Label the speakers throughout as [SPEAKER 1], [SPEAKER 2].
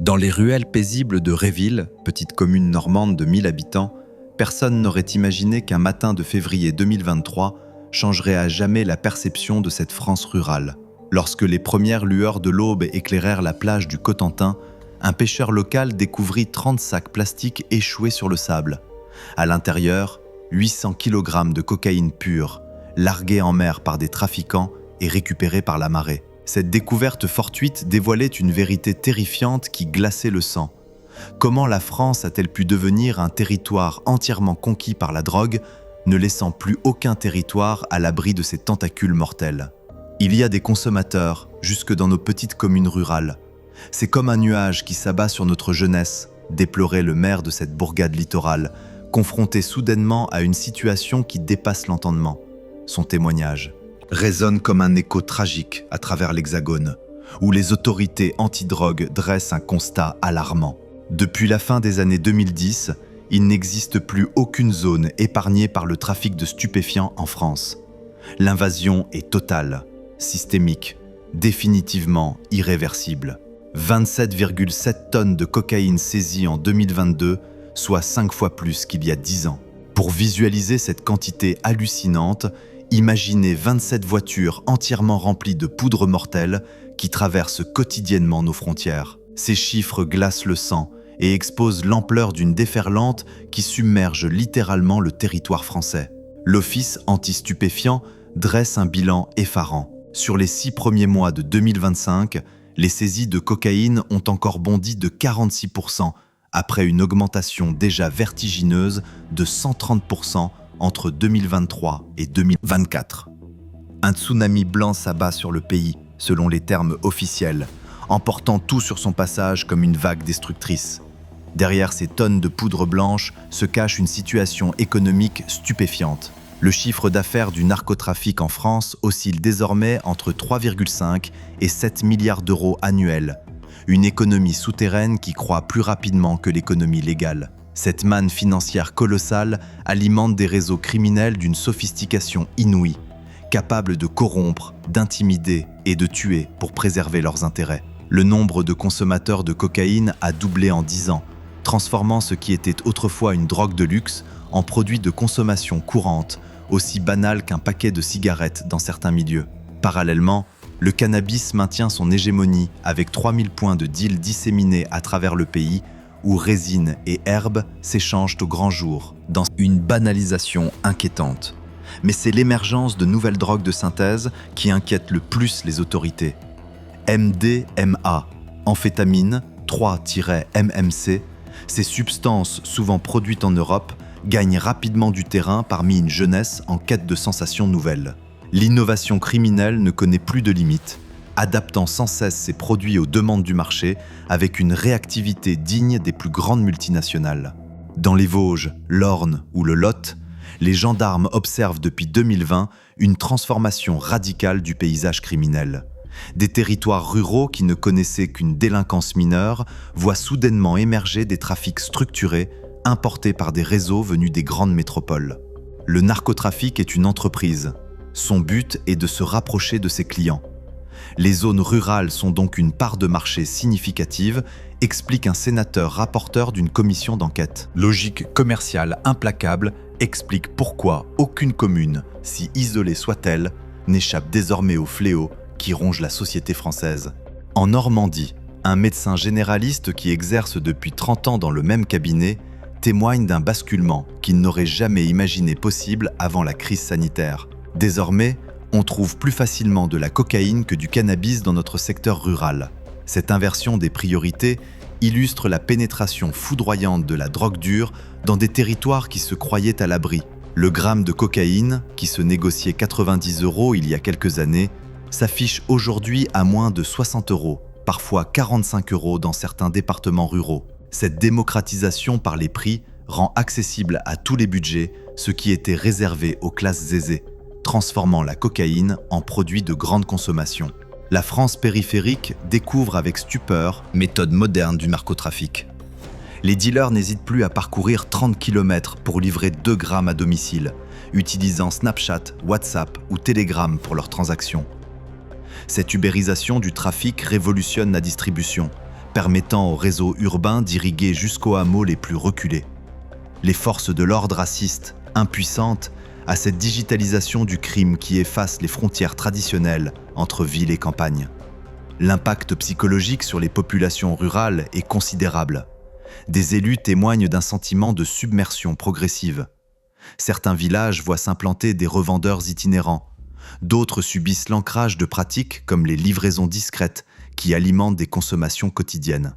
[SPEAKER 1] Dans les ruelles paisibles de Réville, petite commune normande de 1000 habitants, personne n'aurait imaginé qu'un matin de février 2023 changerait à jamais la perception de cette France rurale. Lorsque les premières lueurs de l'aube éclairèrent la plage du Cotentin, un pêcheur local découvrit 30 sacs plastiques échoués sur le sable. À l'intérieur, 800 kg de cocaïne pure, larguée en mer par des trafiquants et récupérée par la marée. Cette découverte fortuite dévoilait une vérité terrifiante qui glaçait le sang. Comment la France a-t-elle pu devenir un territoire entièrement conquis par la drogue, ne laissant plus aucun territoire à l'abri de ses tentacules mortels? Il y a des consommateurs, jusque dans nos petites communes rurales. C'est comme un nuage qui s'abat sur notre jeunesse, déplorait le maire de cette bourgade littorale, confronté soudainement à une situation qui dépasse l'entendement. Son témoignage résonne comme un écho tragique à travers l'Hexagone, où les autorités antidrogue dressent un constat alarmant. Depuis la fin des années 2010, il n'existe plus aucune zone épargnée par le trafic de stupéfiants en France. L'invasion est totale, systémique, définitivement irréversible. 27,7 tonnes de cocaïne saisies en 2022, soit 5 fois plus qu'il y a 10 ans. Pour visualiser cette quantité hallucinante, imaginez 27 voitures entièrement remplies de poudre mortelle qui traversent quotidiennement nos frontières. Ces chiffres glacent le sang et exposent l'ampleur d'une déferlante qui submerge littéralement le territoire français. L'Office anti-stupéfiants dresse un bilan effarant. Sur les 6 premiers mois de 2025, les saisies de cocaïne ont encore bondi de 46%, après une augmentation déjà vertigineuse de 130% entre 2023 et 2024. Un tsunami blanc s'abat sur le pays, selon les termes officiels, emportant tout sur son passage comme une vague destructrice. Derrière ces tonnes de poudre blanche se cache une situation économique stupéfiante. Le chiffre d'affaires du narcotrafic en France oscille désormais entre 3,5 et 7 milliards d'euros annuels. Une économie souterraine qui croît plus rapidement que l'économie légale. Cette manne financière colossale alimente des réseaux criminels d'une sophistication inouïe, capables de corrompre, d'intimider et de tuer pour préserver leurs intérêts. Le nombre de consommateurs de cocaïne a doublé en 10 ans, transformant ce qui était autrefois une drogue de luxe en produit de consommation courante, aussi banal qu'un paquet de cigarettes dans certains milieux. Parallèlement, le cannabis maintient son hégémonie avec 3000 points de deal disséminés à travers le pays, où résine et herbe s'échangent au grand jour, dans une banalisation inquiétante. Mais c'est l'émergence de nouvelles drogues de synthèse qui inquiète le plus les autorités. MDMA, amphétamine, 3-MMC, ces substances souvent produites en Europe gagnent rapidement du terrain parmi une jeunesse en quête de sensations nouvelles. L'innovation criminelle ne connaît plus de limites, adaptant sans cesse ses produits aux demandes du marché avec une réactivité digne des plus grandes multinationales. Dans les Vosges, l'Orne ou le Lot, les gendarmes observent depuis 2020 une transformation radicale du paysage criminel. Des territoires ruraux qui ne connaissaient qu'une délinquance mineure voient soudainement émerger des trafics structurés importés par des réseaux venus des grandes métropoles. Le narcotrafic est une entreprise. Son but est de se rapprocher de ses clients. Les zones rurales sont donc une part de marché significative, explique un sénateur rapporteur d'une commission d'enquête. Logique commerciale implacable explique pourquoi aucune commune, si isolée soit-elle, n'échappe désormais au fléau qui ronge la société française. En Normandie, un médecin généraliste qui exerce depuis 30 ans dans le même cabinet témoigne d'un basculement qu'il n'aurait jamais imaginé possible avant la crise sanitaire. Désormais, on trouve plus facilement de la cocaïne que du cannabis dans notre secteur rural. Cette inversion des priorités illustre la pénétration foudroyante de la drogue dure dans des territoires qui se croyaient à l'abri. Le gramme de cocaïne, qui se négociait 90 € il y a quelques années, s'affiche aujourd'hui à moins de 60 €, parfois 45 € dans certains départements ruraux. Cette démocratisation par les prix rend accessible à tous les budgets ce qui était réservé aux classes aisées, transformant la cocaïne en produit de grande consommation. La France périphérique découvre avec stupeur méthode moderne du narcotrafic. Les dealers n'hésitent plus à parcourir 30 km pour livrer 2 grammes à domicile, utilisant Snapchat, WhatsApp ou Telegram pour leurs transactions. Cette ubérisation du trafic révolutionne la distribution, permettant aux réseaux urbains d'irriguer jusqu'aux hameaux les plus reculés. Les forces de l'ordre assistent, impuissantes, à cette digitalisation du crime qui efface les frontières traditionnelles entre ville et campagne. L'impact psychologique sur les populations rurales est considérable. Des élus témoignent d'un sentiment de submersion progressive. Certains villages voient s'implanter des revendeurs itinérants. D'autres subissent l'ancrage de pratiques comme les livraisons discrètes qui alimentent des consommations quotidiennes.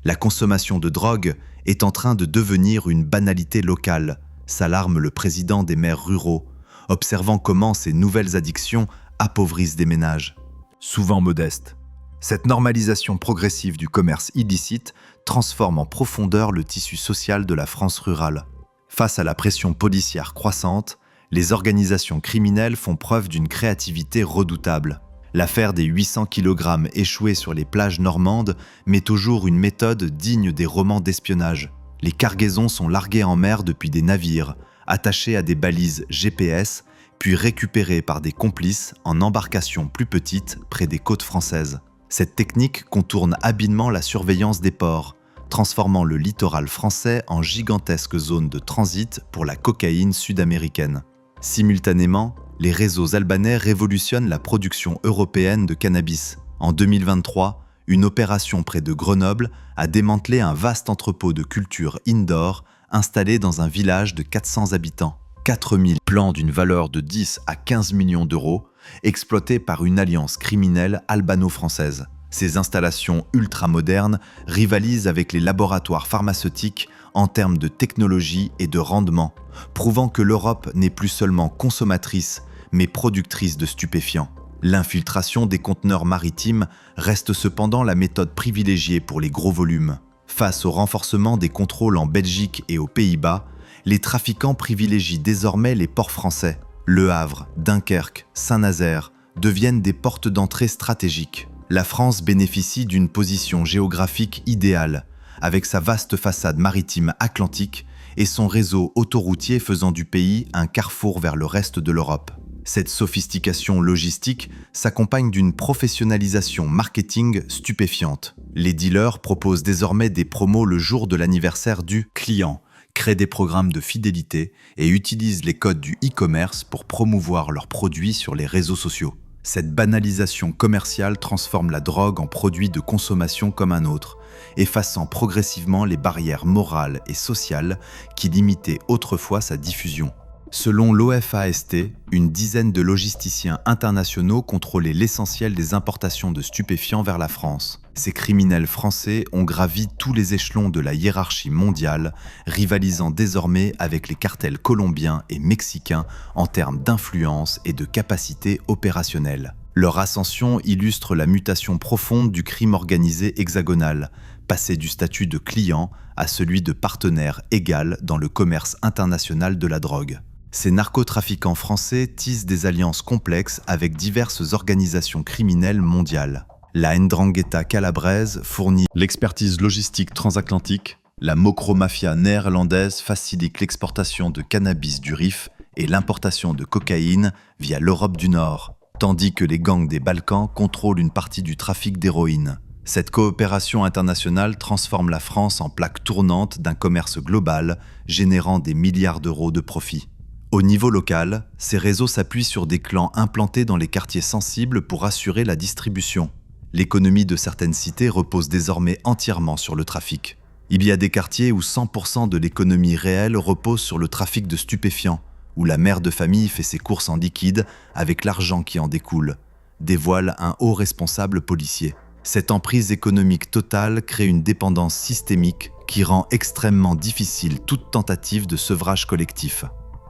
[SPEAKER 1] La consommation de drogue est en train de devenir une banalité locale, s'alarme le président des maires ruraux, observant comment ces nouvelles addictions appauvrissent des ménages. Souvent modestes, cette normalisation progressive du commerce illicite transforme en profondeur le tissu social de la France rurale. Face à la pression policière croissante, les organisations criminelles font preuve d'une créativité redoutable. L'affaire des 800 kg échoués sur les plages normandes met au jour une méthode digne des romans d'espionnage. Les cargaisons sont larguées en mer depuis des navires, attachés à des balises GPS, puis récupérées par des complices en embarcations plus petites près des côtes françaises. Cette technique contourne habilement la surveillance des ports, transformant le littoral français en gigantesque zone de transit pour la cocaïne sud-américaine. Simultanément, les réseaux albanais révolutionnent la production européenne de cannabis. En 2023, une opération près de Grenoble a démantelé un vaste entrepôt de culture indoor installé dans un village de 400 habitants. 4000 plants d'une valeur de 10 à 15 millions d'euros, exploités par une alliance criminelle albano-française. Ces installations ultramodernes rivalisent avec les laboratoires pharmaceutiques en termes de technologie et de rendement, prouvant que l'Europe n'est plus seulement consommatrice, mais productrice de stupéfiants. L'infiltration des conteneurs maritimes reste cependant la méthode privilégiée pour les gros volumes. Face au renforcement des contrôles en Belgique et aux Pays-Bas, les trafiquants privilégient désormais les ports français. Le Havre, Dunkerque, Saint-Nazaire deviennent des portes d'entrée stratégiques. La France bénéficie d'une position géographique idéale, avec sa vaste façade maritime atlantique et son réseau autoroutier faisant du pays un carrefour vers le reste de l'Europe. Cette sophistication logistique s'accompagne d'une professionnalisation marketing stupéfiante. Les dealers proposent désormais des promos le jour de l'anniversaire du client, créent des programmes de fidélité et utilisent les codes du e-commerce pour promouvoir leurs produits sur les réseaux sociaux. Cette banalisation commerciale transforme la drogue en produit de consommation comme un autre, effaçant progressivement les barrières morales et sociales qui limitaient autrefois sa diffusion. Selon l'OFAST, une dizaine de logisticiens internationaux contrôlaient l'essentiel des importations de stupéfiants vers la France. Ces criminels français ont gravi tous les échelons de la hiérarchie mondiale, rivalisant désormais avec les cartels colombiens et mexicains en termes d'influence et de capacité opérationnelle. Leur ascension illustre la mutation profonde du crime organisé hexagonal, passé du statut de client à celui de partenaire égal dans le commerce international de la drogue. Ces narcotrafiquants français tissent des alliances complexes avec diverses organisations criminelles mondiales. La 'Ndrangheta calabraise fournit l'expertise logistique transatlantique, la Mokro-mafia néerlandaise facilite l'exportation de cannabis du Rif et l'importation de cocaïne via l'Europe du Nord, tandis que les gangs des Balkans contrôlent une partie du trafic d'héroïne. Cette coopération internationale transforme la France en plaque tournante d'un commerce global, générant des milliards d'euros de profits. Au niveau local, ces réseaux s'appuient sur des clans implantés dans les quartiers sensibles pour assurer la distribution. L'économie de certaines cités repose désormais entièrement sur le trafic. Il y a des quartiers où 100% de l'économie réelle repose sur le trafic de stupéfiants, où la mère de famille fait ses courses en liquide avec l'argent qui en découle, dévoile un haut responsable policier. Cette emprise économique totale crée une dépendance systémique qui rend extrêmement difficile toute tentative de sevrage collectif.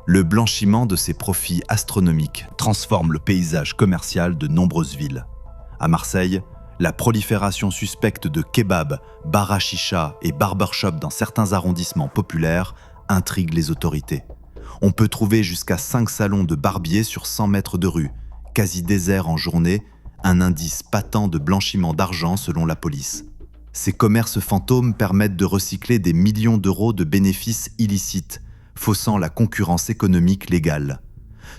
[SPEAKER 1] Le blanchiment de ces profits astronomiques transforme le paysage commercial de nombreuses villes. À Marseille, la prolifération suspecte de kebabs, bars à chicha et barbershops dans certains arrondissements populaires intrigue les autorités. On peut trouver jusqu'à 5 salons de barbier sur 100 mètres de rue, quasi déserts en journée, un indice patent de blanchiment d'argent selon la police. Ces commerces fantômes permettent de recycler des millions d'euros de bénéfices illicites, faussant la concurrence économique légale.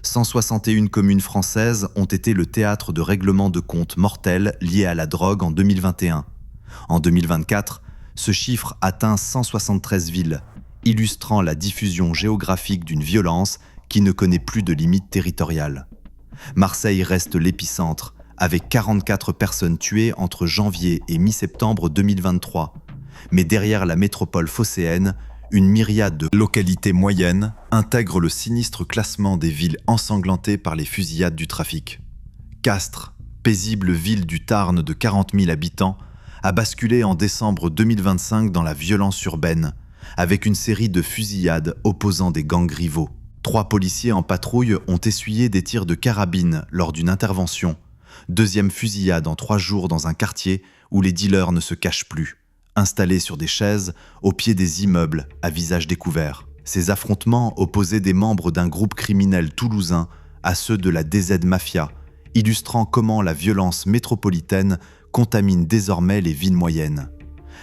[SPEAKER 1] 161 communes françaises ont été le théâtre de règlements de comptes mortels liés à la drogue en 2021. En 2024, ce chiffre atteint 173 villes, illustrant la diffusion géographique d'une violence qui ne connaît plus de limites territoriales. Marseille reste l'épicentre, avec 44 personnes tuées entre janvier et mi-septembre 2023. Mais derrière la métropole phocéenne, une myriade de localités moyennes intègre le sinistre classement des villes ensanglantées par les fusillades du trafic. Castres, paisible ville du Tarn de 40 000 habitants, a basculé en décembre 2025 dans la violence urbaine, avec une série de fusillades opposant des gangs rivaux. 3 policiers en patrouille ont essuyé des tirs de carabine lors d'une intervention. Deuxième fusillade en 3 jours dans un quartier où les dealers ne se cachent plus, installés sur des chaises au pied des immeubles à visage découvert. Ces affrontements opposaient des membres d'un groupe criminel toulousain à ceux de la DZ Mafia, illustrant comment la violence métropolitaine contamine désormais les villes moyennes.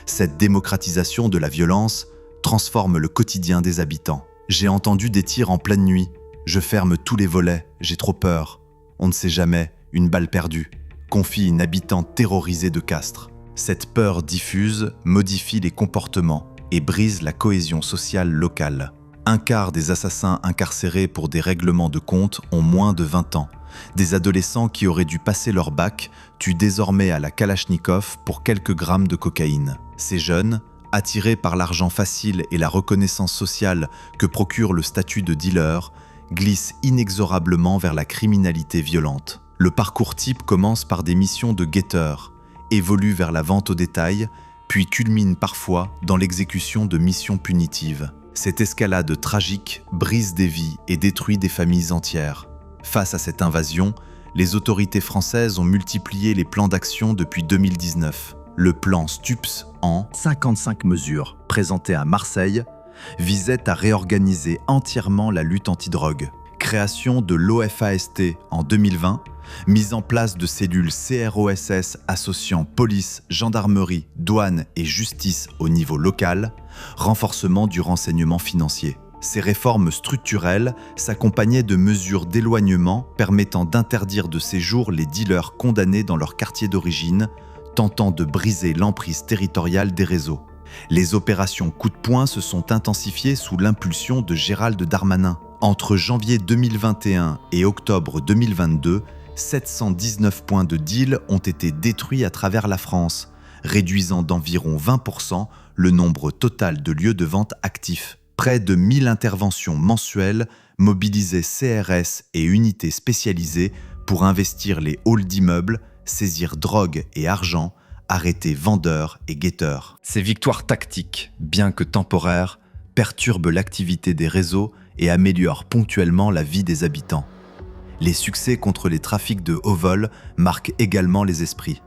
[SPEAKER 1] Cette démocratisation de la violence transforme le quotidien des habitants. J'ai entendu des tirs en pleine nuit. Je ferme tous les volets, j'ai trop peur. On ne sait jamais, une balle perdue, confie une habitante terrorisée de Castres. Cette peur diffuse modifie les comportements et brise la cohésion sociale locale. 1/4 des assassins incarcérés pour des règlements de compte ont moins de 20 ans. Des adolescents qui auraient dû passer leur bac tuent désormais à la Kalachnikov pour quelques grammes de cocaïne. Ces jeunes, attirés par l'argent facile et la reconnaissance sociale que procure le statut de dealer, glissent inexorablement vers la criminalité violente. Le parcours type commence par des missions de guetteurs, évolue vers la vente au détail, puis culmine parfois dans l'exécution de missions punitives. Cette escalade tragique brise des vies et détruit des familles entières. Face à cette invasion, les autorités françaises ont multiplié les plans d'action depuis 2019. Le plan STUPS, en 55 mesures, présenté à Marseille, visait à réorganiser entièrement la lutte antidrogue. Création de l'OFAST en 2020, mise en place de cellules CROSS associant police, gendarmerie, douane et justice au niveau local, renforcement du renseignement financier. Ces réformes structurelles s'accompagnaient de mesures d'éloignement permettant d'interdire de séjour les dealers condamnés dans leur quartier d'origine, tentant de briser l'emprise territoriale des réseaux. Les opérations coup de poing se sont intensifiées sous l'impulsion de Gérald Darmanin. Entre janvier 2021 et octobre 2022, 719 points de deal ont été détruits à travers la France, réduisant d'environ 20% le nombre total de lieux de vente actifs. Près de 1000 interventions mensuelles mobilisaient CRS et unités spécialisées pour investir les halls d'immeubles, saisir drogue et argent, arrêter vendeurs et guetteurs. Ces victoires tactiques, bien que temporaires, perturbent l'activité des réseaux et améliorent ponctuellement la vie des habitants. Les succès contre les trafics de haut vol marquent également les esprits.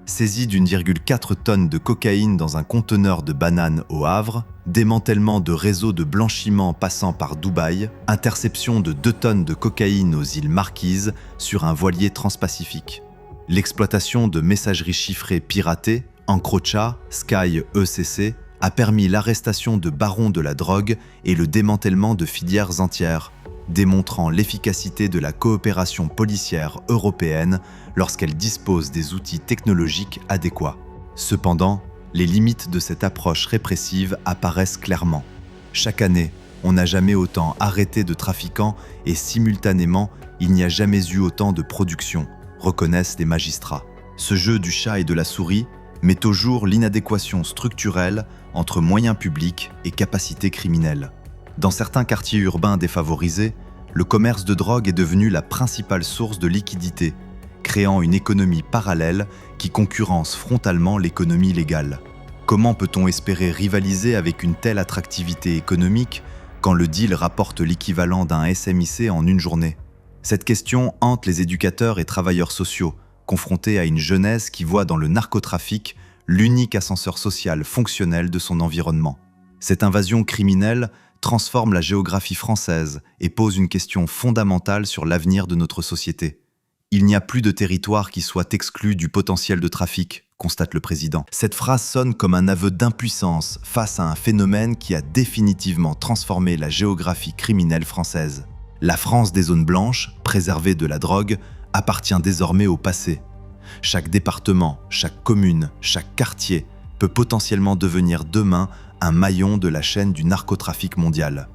[SPEAKER 1] Saisie d'1,4 tonnes de cocaïne dans un conteneur de bananes au Havre, démantèlement de réseaux de blanchiment passant par Dubaï, interception de 2 tonnes de cocaïne aux îles Marquises sur un voilier transpacifique. L'exploitation de messageries chiffrées piratées, Encrocha, Sky ECC, a permis l'arrestation de barons de la drogue et le démantèlement de filières entières, démontrant l'efficacité de la coopération policière européenne lorsqu'elle dispose des outils technologiques adéquats. Cependant, les limites de cette approche répressive apparaissent clairement. Chaque année, on n'a jamais autant arrêté de trafiquants et simultanément, il n'y a jamais eu autant de production, reconnaissent les magistrats. Ce jeu du chat et de la souris met au jour l'inadéquation structurelle entre moyens publics et capacités criminelles. Dans certains quartiers urbains défavorisés, le commerce de drogue est devenu la principale source de liquidité, créant une économie parallèle qui concurrence frontalement l'économie légale. Comment peut-on espérer rivaliser avec une telle attractivité économique quand le deal rapporte l'équivalent d'un SMIC en une journée ? Cette question hante les éducateurs et travailleurs sociaux, confrontés à une jeunesse qui voit dans le narcotrafic l'unique ascenseur social fonctionnel de son environnement. Cette invasion criminelle transforme la géographie française et pose une question fondamentale sur l'avenir de notre société. Il n'y a plus de territoire qui soit exclu du potentiel de trafic, constate le président. Cette phrase sonne comme un aveu d'impuissance face à un phénomène qui a définitivement transformé la géographie criminelle française. La France des zones blanches, préservée de la drogue, appartient désormais au passé. Chaque département, chaque commune, chaque quartier peut potentiellement devenir demain un maillon de la chaîne du narcotrafic mondial.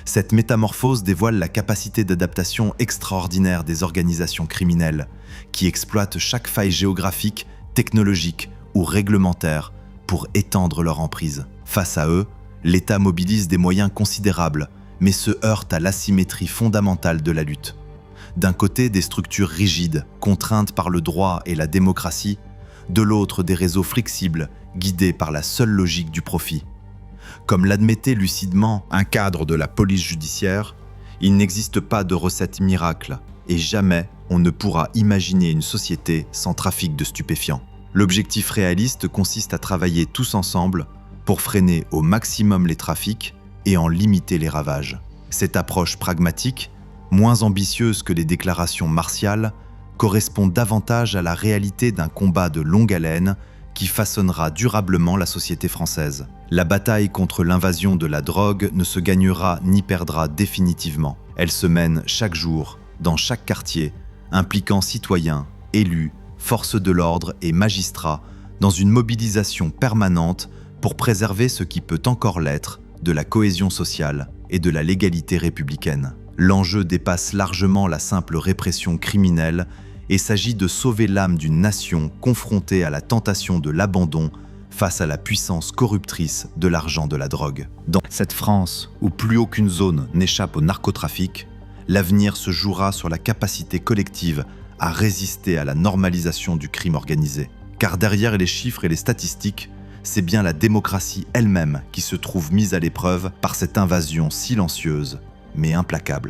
[SPEAKER 1] Cette métamorphose dévoile la capacité d'adaptation extraordinaire des organisations criminelles, qui exploitent chaque faille géographique, technologique ou réglementaire pour étendre leur emprise. Face à eux, l'État mobilise des moyens considérables, mais se heurte à l'asymétrie fondamentale de la lutte. D'un côté, des structures rigides, contraintes par le droit et la démocratie, de l'autre, des réseaux flexibles, guidés par la seule logique du profit. Comme l'admettait lucidement un cadre de la police judiciaire, il n'existe pas de recette miracle et jamais on ne pourra imaginer une société sans trafic de stupéfiants. L'objectif réaliste consiste à travailler tous ensemble pour freiner au maximum les trafics et en limiter les ravages. Cette approche pragmatique, moins ambitieuse que les déclarations martiales, correspond davantage à la réalité d'un combat de longue haleine qui façonnera durablement la société française. La bataille contre l'invasion de la drogue ne se gagnera ni perdra définitivement. Elle se mène chaque jour, dans chaque quartier, impliquant citoyens, élus, forces de l'ordre et magistrats dans une mobilisation permanente pour préserver ce qui peut encore l'être de la cohésion sociale et de la légalité républicaine. L'enjeu dépasse largement la simple répression criminelle et s'agit de sauver l'âme d'une nation confrontée à la tentation de l'abandon face à la puissance corruptrice de l'argent de la drogue. Dans cette France où plus aucune zone n'échappe au narcotrafic, l'avenir se jouera sur la capacité collective à résister à la normalisation du crime organisé. Car derrière les chiffres et les statistiques, c'est bien la démocratie elle-même qui se trouve mise à l'épreuve par cette invasion silencieuse mais implacable.